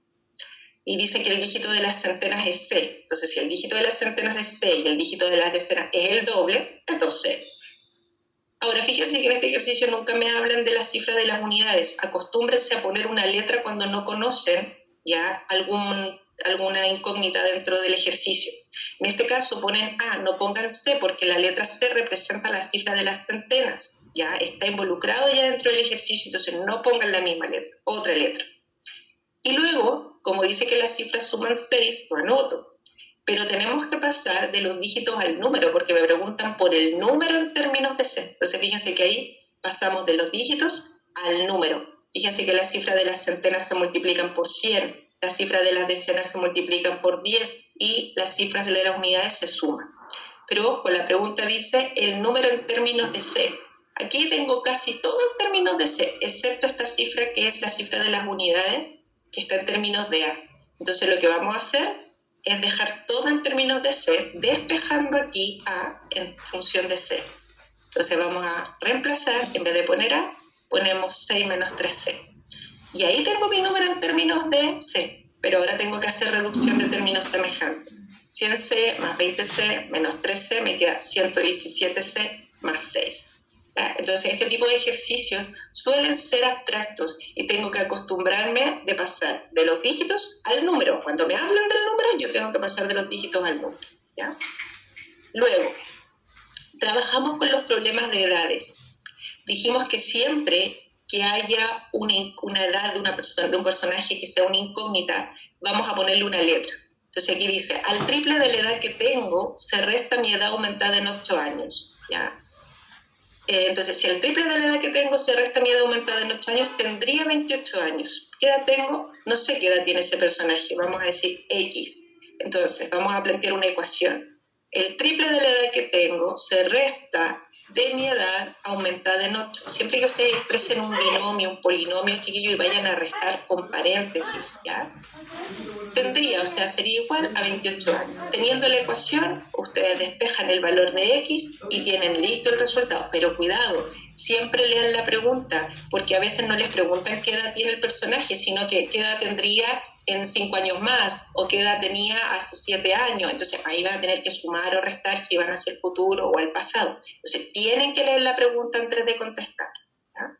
Y dice que el dígito de las centenas es 6. Entonces, si el dígito de las centenas es 6 y el dígito de las decenas es el doble, entonces... Ahora, fíjense que en este ejercicio nunca me hablan de la cifra de las unidades. Acostúmbrense a poner una letra cuando no conocen ya alguna incógnita dentro del ejercicio. En este caso ponen A, no pongan C, porque la letra C representa la cifra de las centenas. Ya está involucrado ya dentro del ejercicio, entonces no pongan la misma letra, otra letra. Y luego, como dice que las cifras suman 6, lo anoto. Pero tenemos que pasar de los dígitos al número, porque me preguntan por el número en términos de C. Entonces fíjense que ahí pasamos de los dígitos al número. Fíjense que las cifras de las centenas se multiplican por 100, las cifras de las decenas se multiplican por 10 y las cifras de las unidades se suman. Pero ojo, la pregunta dice el número en términos de C. Aquí tengo casi todo en términos de C, excepto esta cifra que es la cifra de las unidades, que está en términos de A. Entonces lo que vamos a hacer es dejar todo en términos de C, despejando aquí A en función de C. Entonces vamos a reemplazar, en vez de poner A, ponemos 6 menos 3C. Y ahí tengo mi número en términos de C, pero ahora tengo que hacer reducción de términos semejantes. 100C más 20C menos 3C me queda 117C más 6. ¿Ya? Entonces este tipo de ejercicios suelen ser abstractos y tengo que acostumbrarme de pasar de los dígitos al número. Cuando me hablan del número, yo tengo que pasar de los dígitos al número, ¿ya? Luego, trabajamos con los problemas de edades. Dijimos que siempre que haya una edad de una persona, de un personaje que sea una incógnita, vamos a ponerle una letra. Entonces aquí dice, al triple de la edad que tengo, se resta mi edad aumentada en 8 años, ¿ya? Entonces, si al triple de la edad que tengo se resta mi edad aumentada en 8 años, tendría 28 años. ¿Qué edad tengo? No sé qué edad tiene ese personaje. Vamos a decir X. Entonces, vamos a plantear una ecuación. El triple de la edad que tengo se resta de mi edad aumentada en 8. Siempre que ustedes expresen un binomio, un polinomio, chiquillo, y vayan a restar con paréntesis, ¿ya? Tendría, o sea, sería igual a 28 años. Teniendo la ecuación, ustedes despejan el valor de X y tienen listo el resultado. Pero cuidado, siempre lean la pregunta, porque a veces no les preguntan qué edad tiene el personaje, sino que qué edad tendría en 5 años más, o qué edad tenía hace 7 años. Entonces ahí van a tener que sumar o restar si van hacia el futuro o al pasado. Entonces tienen que leer la pregunta antes de contestar, ¿ya?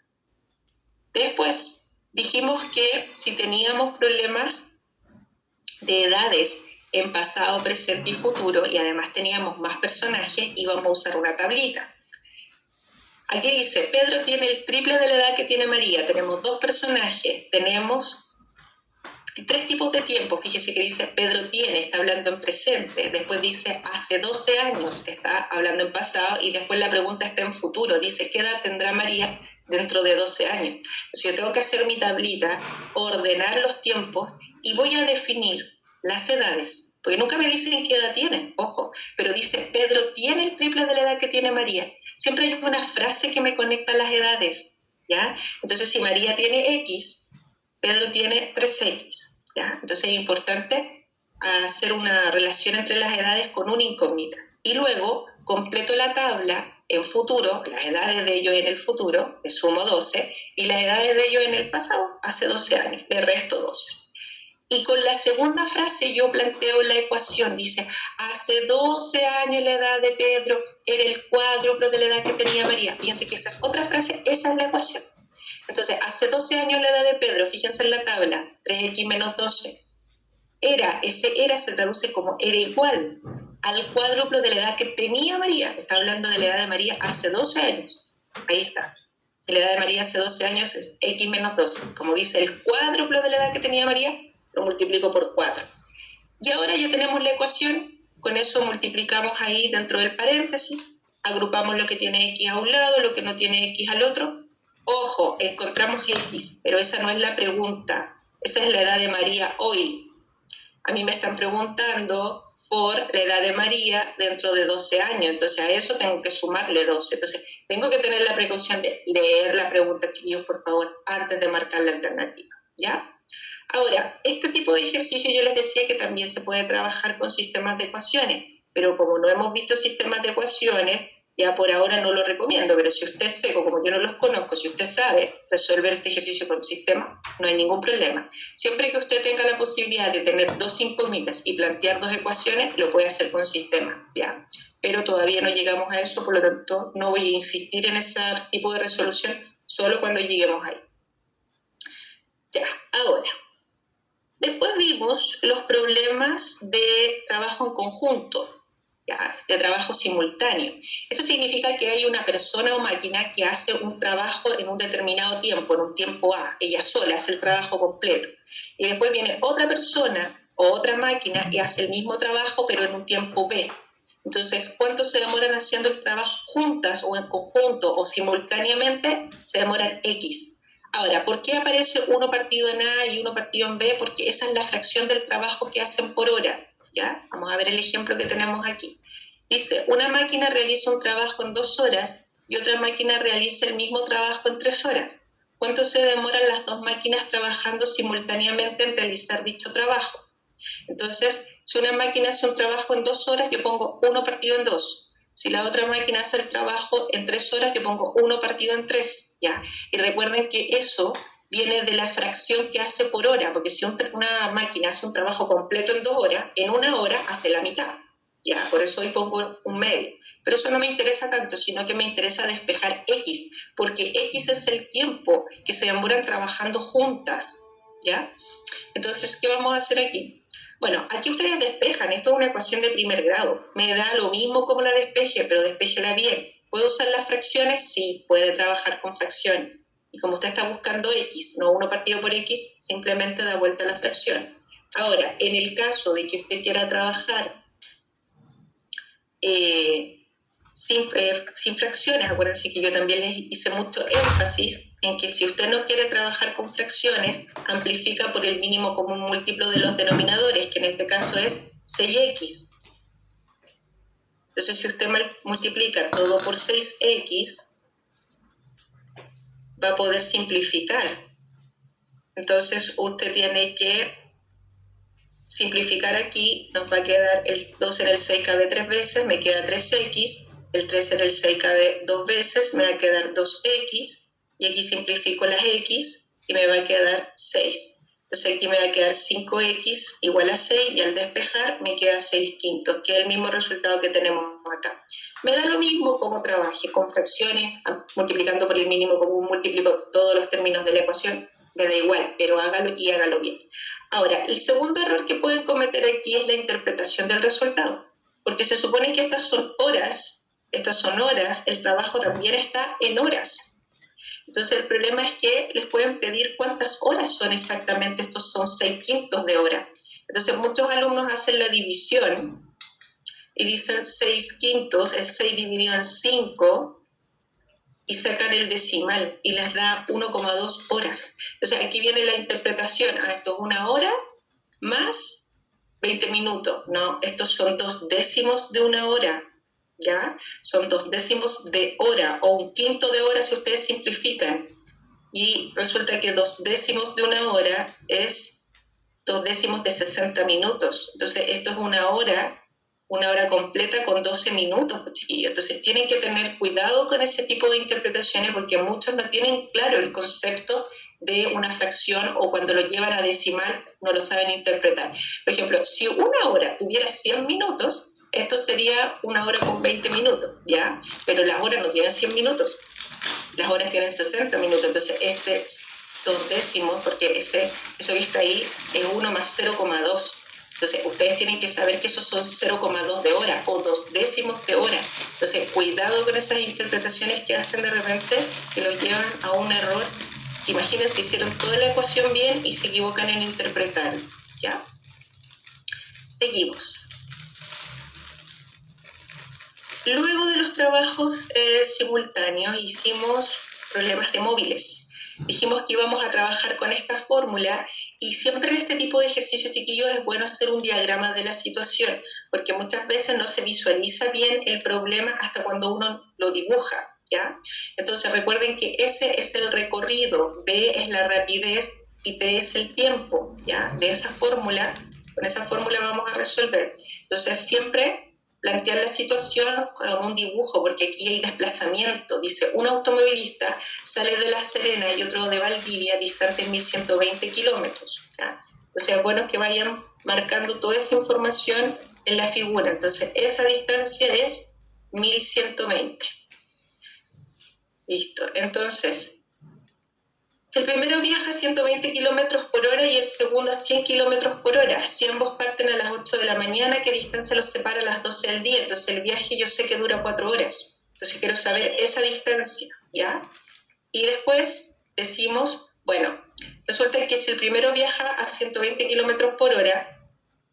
Después dijimos que si teníamos problemas de edades en pasado, presente y futuro, y además teníamos más personajes, íbamos a usar una tablita. Aquí dice, Pedro tiene el triple de la edad que tiene María. Tenemos 2 personajes, tenemos 3 tipos de tiempo. Fíjese que dice Pedro tiene, está hablando en presente. Después dice hace 12 años, está hablando en pasado. Y después la pregunta está en futuro. Dice, ¿qué edad tendrá María dentro de 12 años? Entonces yo tengo que hacer mi tablita, ordenar los tiempos y voy a definir las edades. Porque nunca me dicen qué edad tienen, ojo. Pero dice, Pedro tiene el triple de la edad que tiene María. Siempre hay una frase que me conecta a las edades, ¿ya? Entonces si María tiene X, Pedro tiene 3X, ¿ya? Entonces es importante a hacer una relación entre las edades con una incógnita. Y luego completo la tabla en futuro, las edades de ellos en el futuro, le sumo 12, y las edades de ellos en el pasado, hace 12 años, le resto 12. Y con la segunda frase yo planteo la ecuación, dice, hace 12 años la edad de Pedro era el cuádruplo de la edad que tenía María. Fíjense que esa es otra frase, esa es la ecuación. Entonces, hace 12 años la edad de Pedro, fíjense en la tabla, 3x menos 12. Ese era se traduce como era igual al cuádruplo de la edad que tenía María. Está hablando de la edad de María hace 12 años. Ahí está. La edad de María hace 12 años es x menos 12. Como dice el cuádruplo de la edad que tenía María, lo multiplico por 4. Y ahora ya tenemos la ecuación, con eso multiplicamos ahí dentro del paréntesis, agrupamos lo que tiene x a un lado, lo que no tiene x al otro. Ojo, encontramos x, pero esa no es la pregunta, esa es la edad de María hoy. A mí me están preguntando por la edad de María dentro de 12 años, entonces a eso tengo que sumarle 12. Entonces tengo que tener la precaución de leer la pregunta, chiquillos, por favor, antes de marcar la alternativa, ¿ya? Ahora, este tipo de ejercicio yo les decía que también se puede trabajar con sistemas de ecuaciones, pero como no hemos visto sistemas de ecuaciones, ya por ahora no lo recomiendo, pero si usted es seco, como yo no los conozco, si usted sabe resolver este ejercicio con sistema, no hay ningún problema. Siempre que usted tenga la posibilidad de tener 2 incógnitas y plantear 2 ecuaciones, lo puede hacer con sistema, ¿ya? Pero todavía no llegamos a eso, por lo tanto no voy a insistir en ese tipo de resolución solo cuando lleguemos ahí. Ya, ahora. Después vimos los problemas de trabajo en conjunto, ¿ya? De trabajo simultáneo. Esto significa que hay una persona o máquina que hace un trabajo en un determinado tiempo, en un tiempo A, ella sola hace el trabajo completo. Y después viene otra persona o otra máquina y hace el mismo trabajo, pero en un tiempo B. Entonces, ¿cuánto se demoran haciendo el trabajo juntas o en conjunto o simultáneamente? Se demoran X. Ahora, ¿por qué aparece uno partido en A y uno partido en B? Porque esa es la fracción del trabajo que hacen por hora, ¿ya? Vamos a ver el ejemplo que tenemos aquí. Dice, una máquina realiza un trabajo en 2 horas y otra máquina realiza el mismo trabajo en 3 horas. ¿Cuánto se demoran las 2 máquinas trabajando simultáneamente en realizar dicho trabajo? Entonces, si una máquina hace un trabajo en 2 horas, yo pongo 1 partido en 2. Si la otra máquina hace el trabajo en 3 horas, yo pongo 1 partido en 3, ¿ya? Y recuerden que eso viene de la fracción que hace por hora, porque si una máquina hace un trabajo completo en 2 horas, en 1 hora hace la mitad, ¿ya? Por eso hoy pongo un medio. Pero eso no me interesa tanto, sino que me interesa despejar X, porque X es el tiempo que se demoran trabajando juntas, ¿ya? Entonces, ¿qué vamos a hacer aquí? Bueno, aquí ustedes despejan, esto es una ecuación de primer grado, me da lo mismo como la despeje, pero despéjela bien. ¿Puede usar las fracciones? Sí, puede trabajar con fracciones. Y como usted está buscando X, no 1 partido por X, simplemente da vuelta a la fracción. Ahora, en el caso de que usted quiera trabajar sin fracciones, acuérdense que yo también les hice mucho énfasis en que si usted no quiere trabajar con fracciones, amplifica por el mínimo común múltiplo de los denominadores, que en este caso es 6x. Entonces, si usted multiplica todo por 6x, va a poder simplificar. Entonces, usted tiene que simplificar aquí, nos va a quedar el 2 en el 6 cabe 3 veces, me queda 3x, el 3 en el 6 cabe 2 veces, me va a quedar 2x, y aquí simplifico las x y me va a quedar 6. Entonces aquí me va a quedar 5x igual a 6 y al despejar me queda 6 quintos, que es el mismo resultado que tenemos acá. Me da lo mismo como trabaje con fracciones, multiplicando por el mínimo común, multiplico todos los términos de la ecuación, me da igual, pero hágalo y hágalo bien. Ahora, el segundo error que pueden cometer aquí es la interpretación del resultado, porque se supone que estas son horas, el trabajo también está en horas. Entonces el problema es que les pueden pedir cuántas horas son exactamente, estos son 6 quintos de hora. Entonces muchos alumnos hacen la división y dicen 6 quintos es 6 dividido en 5 y sacan el decimal y les da 1,2 horas. Entonces aquí viene la interpretación, esto es 1 hora más 20 minutos. No, estos son 2 décimos de 1 hora. ¿Ya? Son 2 décimos de hora o 1/5 de hora si ustedes simplifican y resulta que 2 décimos de 1 hora es 2/10 de 60 minutos. Entonces, esto es una hora completa con 12 minutos, pues, chiquillos. Entonces, tienen que tener cuidado con ese tipo de interpretaciones porque muchos no tienen claro el concepto de una fracción o cuando lo llevan a decimal no lo saben interpretar. Por ejemplo, si una hora tuviera 100 minutos, esto sería una hora con 20 minutos, ¿ya? Pero las horas no tienen 100 minutos, las horas tienen 60 minutos. Entonces, este 2/10, porque eso que está ahí es 1 más 0,2. Entonces, ustedes tienen que saber que esos son 0,2 de hora o 2/10 de hora. Entonces, cuidado con esas interpretaciones que hacen de repente, que los llevan a un error, que imagínense, hicieron toda la ecuación bien y se equivocan en interpretar, ¿ya? Seguimos. Luego de los trabajos simultáneos, hicimos problemas de móviles. Dijimos que íbamos a trabajar con esta fórmula y siempre en este tipo de ejercicios, chiquillos, es bueno hacer un diagrama de la situación, porque muchas veces no se visualiza bien el problema hasta cuando uno lo dibuja, ¿ya? Entonces recuerden que S es el recorrido, B es la rapidez y T es el tiempo, ¿ya? De esa fórmula, con esa fórmula vamos a resolver. Entonces siempre plantear la situación con un dibujo, porque aquí hay desplazamiento. Dice, un automovilista sale de La Serena y otro de Valdivia, distantes 1.120 kilómetros. ¿Ya? Entonces es bueno que vayan marcando toda esa información en la figura. Entonces esa distancia es 1.120. Listo. Entonces, el primero viaja a 120 kilómetros por hora y el segundo a 100 kilómetros por hora. Si ambos parten a las 8 de la mañana, ¿qué distancia los separa a las 12 del día? Entonces el viaje yo sé que dura 4 horas. Entonces quiero saber esa distancia, ¿ya? Y después decimos, bueno, resulta que si el primero viaja a 120 kilómetros por hora,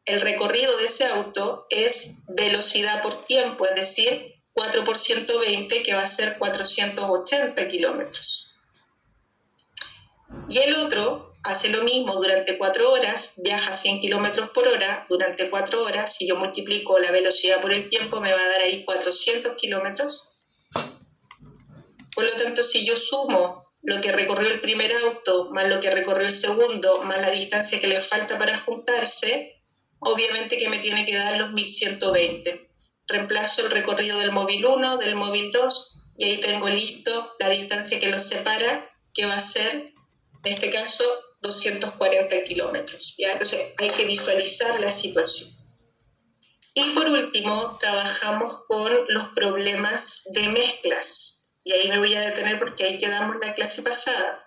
el recorrido de ese auto es velocidad por tiempo, es decir, 4 por 120, que va a ser 480 kilómetros. Y el otro hace lo mismo durante 4 horas, viaja a 100 kilómetros por hora durante 4 horas. Si yo multiplico la velocidad por el tiempo, me va a dar ahí 400 kilómetros. Por lo tanto, si yo sumo lo que recorrió el primer auto, más lo que recorrió el segundo, más la distancia que les falta para juntarse, obviamente que me tiene que dar los 1120. Reemplazo el recorrido del móvil 1, del móvil 2, y ahí tengo listo la distancia que los separa, que va a ser, en este caso, 240 kilómetros. ¿Ya? Entonces hay que visualizar la situación. Y por último, trabajamos con los problemas de mezclas. Y ahí me voy a detener porque ahí quedamos la clase pasada.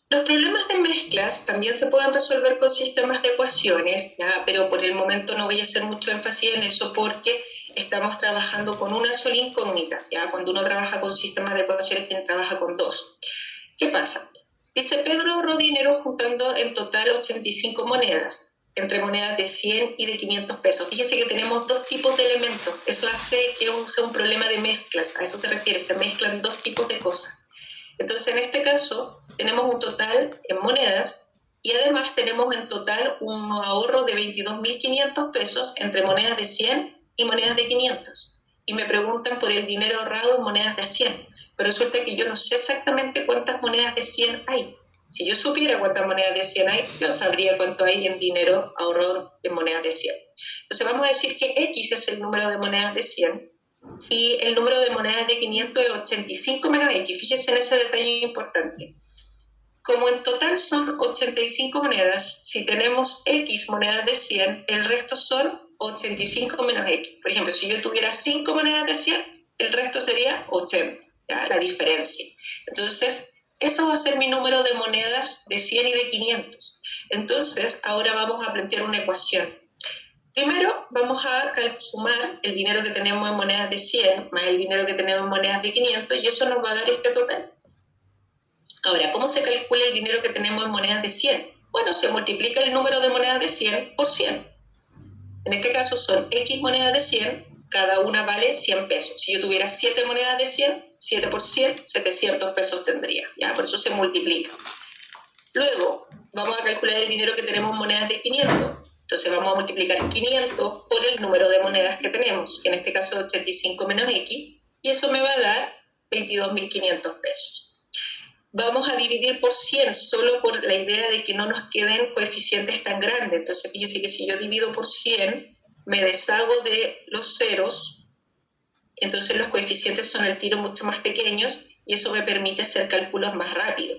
Los problemas de mezclas también se pueden resolver con sistemas de ecuaciones, ¿ya? Pero por el momento no voy a hacer mucho énfasis en eso porque estamos trabajando con una sola incógnita, ¿ya? Cuando uno trabaja con sistemas de ecuaciones, quien trabaja con dos. ¿Qué pasa? Dice, Pedro ahorró dinero juntando en total 85 monedas, entre monedas de 100 y de 500 pesos. Fíjense que tenemos dos tipos de elementos. Eso hace que sea un problema de mezclas. A eso se refiere, se mezclan dos tipos de cosas. Entonces, en este caso, tenemos un total en monedas y además tenemos en total un ahorro de 22.500 pesos entre monedas de 100 y monedas de 500. Y me preguntan por el dinero ahorrado en monedas de 100. Pero resulta que yo no sé exactamente cuántas monedas de 100 hay. Si yo supiera cuántas monedas de 100 hay, yo sabría cuánto hay en dinero ahorrado en monedas de 100. Entonces vamos a decir que X es el número de monedas de 100 y el número de monedas de 500 es 85 menos X. Fíjense en ese detalle importante. Como en total son 85 monedas, si tenemos X monedas de 100, el resto son 85 menos X. Por ejemplo, si yo tuviera 5 monedas de 100, el resto sería 80, ¿ya? La diferencia. Entonces, eso va a ser mi número de monedas de 100 y de 500. Entonces, ahora vamos a plantear una ecuación. Primero, vamos a sumar el dinero que tenemos en monedas de 100 más el dinero que tenemos en monedas de 500 y eso nos va a dar este total. Ahora, ¿cómo se calcula el dinero que tenemos en monedas de 100? Bueno, se multiplica el número de monedas de 100 por 100. En este caso son X monedas de 100, cada una vale 100 pesos. Si yo tuviera 7 monedas de 100, 7 por 100, 700 pesos tendría, ¿ya? Por eso se multiplica. Luego, vamos a calcular el dinero que tenemos en monedas de 500. Entonces vamos a multiplicar 500 por el número de monedas que tenemos, que en este caso es 85 menos X, y eso me va a dar 22.500 pesos. vamos a dividir por 100 solo por la idea de que no nos queden coeficientes tan grandes. Entonces, fíjense que si yo divido por 100, me deshago de los ceros, entonces los coeficientes son al tiro mucho más pequeños y eso me permite hacer cálculos más rápido.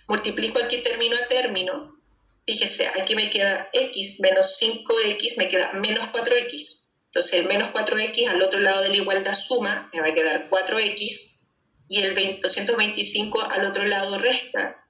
Multiplico aquí término a término. Fíjese, aquí me queda x menos 5x, me queda menos 4x. Entonces el menos 4x al otro lado de la igualdad suma, me va a quedar 4x, y el 225 al otro lado resta,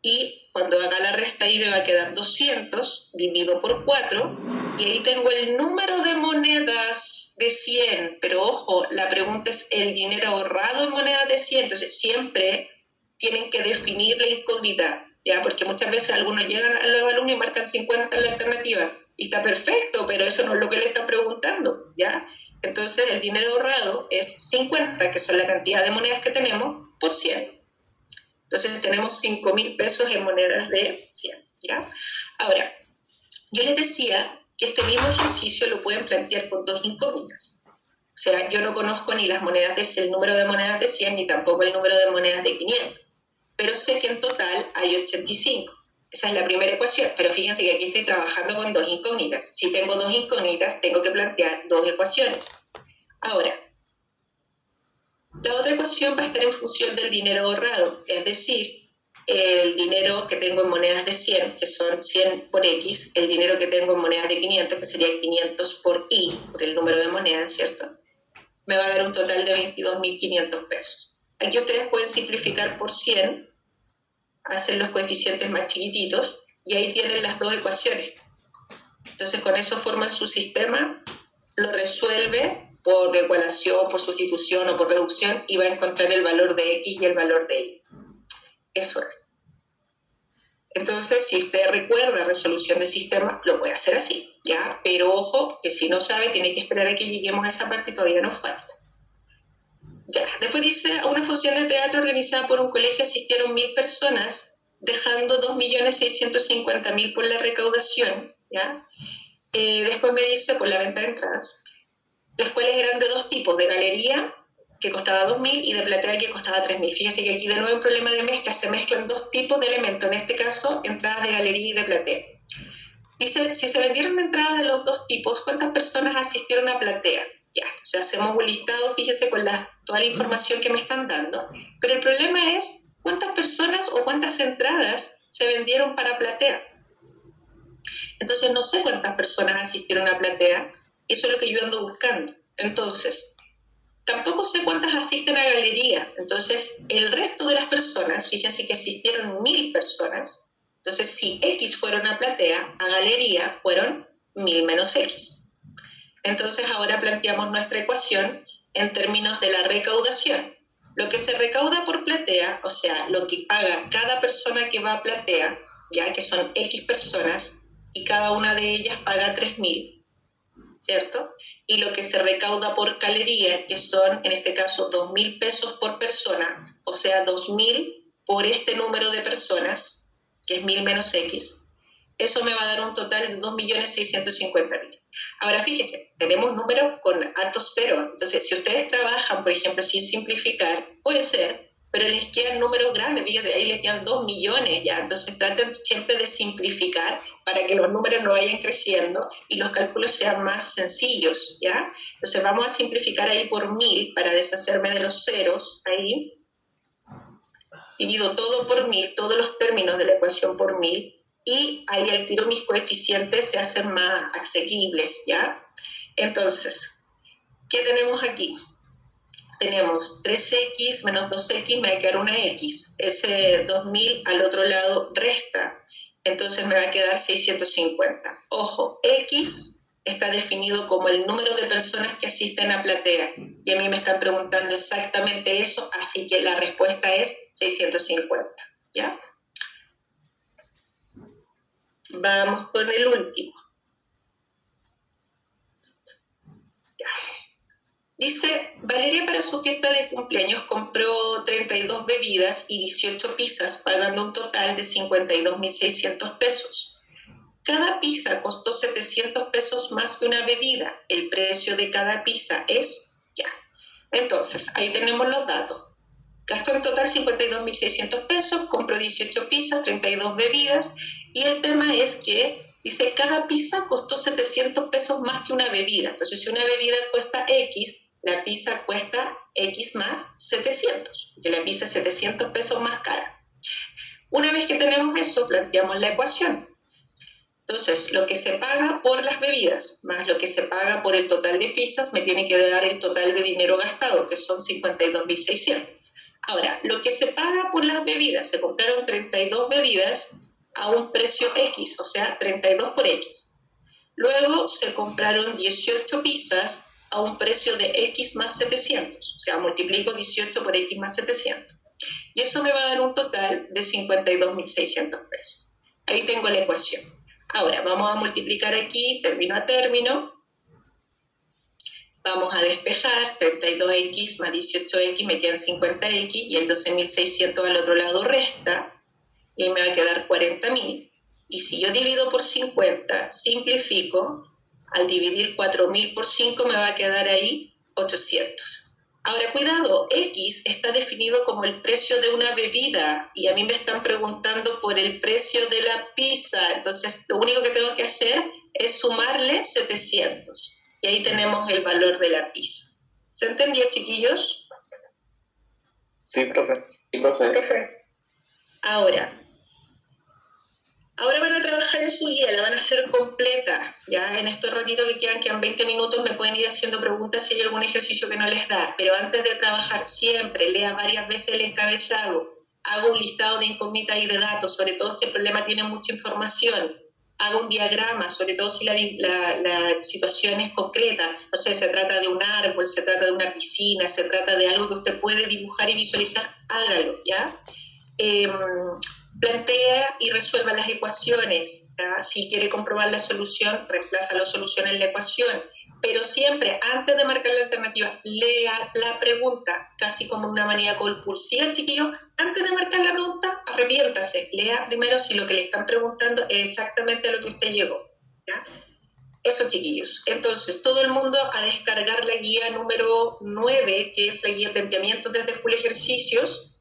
y cuando haga la resta ahí me va a quedar 200, divido por 4, y ahí tengo el número de monedas de 100, pero ojo, la pregunta es el dinero ahorrado en monedas de 100, entonces siempre tienen que definir la incógnita, ¿ya? Porque muchas veces algunos llegan a los alumnos y marcan 50 en la alternativa, y está perfecto, pero eso no es lo que le están preguntando, ¿ya? Entonces el dinero ahorrado es 50, que son la cantidad de monedas que tenemos, por 100. Entonces tenemos 5.000 pesos en monedas de 100, ¿ya? Ahora, yo les decía que este mismo ejercicio lo pueden plantear con dos incógnitas. O sea, yo no conozco ni las monedas el número de monedas de 100, ni tampoco el número de monedas de 500. Pero sé que en total hay 85. Esa es la primera ecuación, pero fíjense que aquí estoy trabajando con dos incógnitas. Si tengo dos incógnitas, tengo que plantear dos ecuaciones. Ahora, la otra ecuación va a estar en función del dinero ahorrado, es decir, el dinero que tengo en monedas de 100, que son 100 por X, el dinero que tengo en monedas de 500, que sería 500 por Y, por el número de monedas, ¿cierto? Me va a dar un total de 22.500 pesos. Aquí ustedes pueden simplificar por 100, hacen los coeficientes más chiquititos, y ahí tienen las dos ecuaciones. Entonces con eso forman su sistema, lo resuelve por igualación, por sustitución o por reducción, y va a encontrar el valor de X y el valor de Y. Eso es. Entonces, si usted recuerda resolución de sistema, lo puede hacer así, ¿ya? Pero ojo, que si no sabe, tiene que esperar a que lleguemos a esa parte y todavía nos falta. Ya. Después dice, a una función de teatro organizada por un colegio asistieron 1.000 personas, dejando 2.650.000 por la recaudación, ¿ya? Después me dice, por la venta de entradas, las cuales eran de dos tipos, de galería, que costaba 2.000, y de platea, que costaba 3.000. Fíjense que aquí de nuevo hay un problema de mezcla, se mezclan dos tipos de elementos, en este caso, entradas de galería y de platea. Dice, si se vendieron entradas de los dos tipos, ¿cuántas personas asistieron a platea? Ya, o sea, hacemos un listado, fíjese, con toda la información que me están dando, pero el problema es cuántas personas o cuántas entradas se vendieron para platea. Entonces, no sé cuántas personas asistieron a platea, eso es lo que yo ando buscando. Entonces, tampoco sé cuántas asisten a galería. Entonces, el resto de las personas, fíjense que asistieron 1.000 personas. Entonces, si X fueron a platea, a galería fueron 1.000 menos X. Entonces, ahora planteamos nuestra ecuación en términos de la recaudación. Lo que se recauda por platea, o sea, lo que paga cada persona que va a platea, ya que son X personas, y cada una de ellas paga 3.000, ¿cierto? Y lo que se recauda por galería, que son, en este caso, 2.000 pesos por persona, o sea, 2.000 por este número de personas, que es 1.000 menos X, eso me va a dar un total de 2.650.000. Ahora, fíjese, tenemos números con altos ceros, entonces, si ustedes trabajan, por ejemplo, sin simplificar, puede ser, pero les quedan números grandes, fíjense, ahí les quedan 2 millones ya, entonces traten siempre de simplificar para que los números no vayan creciendo y los cálculos sean más sencillos, ¿ya? Entonces vamos a simplificar ahí por 1.000 para deshacerme de los ceros, ahí. Divido todo por 1.000, todos los términos de la ecuación por 1.000, y ahí al tiro mis coeficientes se hacen más asequibles, ¿ya? Entonces, ¿qué tenemos aquí? Tenemos 3x menos 2x, me va a quedar una x. Ese 2.000 al otro lado resta, entonces me va a quedar 650. Ojo, x está definido como el número de personas que asisten a platea, y a mí me están preguntando exactamente eso, así que la respuesta es 650, ¿ya? Vamos con el último. Ya. Dice, Valeria para su fiesta de cumpleaños compró 32 bebidas y 18 pizzas, pagando un total de 52.600 pesos. Cada pizza costó 700 pesos más que una bebida. El precio de cada pizza es, ya. Entonces, ahí tenemos los datos. Gastó en total 52.600 pesos, compró 18 pizzas, 32 bebidas, y el tema es que, dice, cada pizza costó 700 pesos más que una bebida. Entonces, si una bebida cuesta X, la pizza cuesta X más 700, porque la pizza es 700 pesos más cara. Una vez que tenemos eso, planteamos la ecuación. Entonces, lo que se paga por las bebidas, más lo que se paga por el total de pizzas, me tiene que dar el total de dinero gastado, que son 52.600. Ahora, lo que se paga por las bebidas, se compraron 32 bebidas a un precio X, o sea, 32 por X. Luego se compraron 18 pizzas a un precio de X más 700, o sea, multiplico 18 por X más 700. Y eso me va a dar un total de 52.600 pesos. Ahí tengo la ecuación. Ahora, vamos a multiplicar aquí término a término. Vamos a despejar, 32x más 18x me quedan 50x y el 12.600 al otro lado resta y me va a quedar 40.000. Y si yo divido por 50, simplifico, al dividir 4.000 por 5 me va a quedar ahí 800. Ahora, cuidado, X está definido como el precio de una bebida y a mí me están preguntando por el precio de la pizza. Entonces, lo único que tengo que hacer es sumarle 700. Y ahí tenemos el valor de la pizza. ¿Se entendió, chiquillos? Sí, profe. Sí, profe. Ahora van a trabajar en su guía, la van a hacer completa. Ya en estos ratitos que quedan 20 minutos, me pueden ir haciendo preguntas si hay algún ejercicio que no les da. Pero antes de trabajar, siempre lea varias veces el encabezado. Haga un listado de incógnitas y de datos, sobre todo si el problema tiene mucha información. Haga un diagrama, sobre todo si la situación es concreta. No sé, se trata de un árbol, se trata de una piscina, se trata de algo que usted puede dibujar y visualizar, hágalo, ¿ya? Plantea y resuelva las ecuaciones, ¿ya? Si quiere comprobar la solución, reemplaza la solución en la ecuación. Pero siempre, antes de marcar la alternativa, lea la pregunta, casi como una manía compulsiva, chiquillos. Antes de marcar la pregunta, arrepiéntase. Lea primero si lo que le están preguntando es exactamente a lo que usted llegó, ¿ya? Eso, chiquillos. Entonces, todo el mundo a descargar la guía número 9, que es la guía Planteamientos desde Full Ejercicios,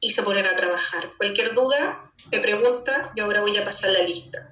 y se ponen a trabajar. Cualquier duda, me pregunta, yo ahora voy a pasar la lista.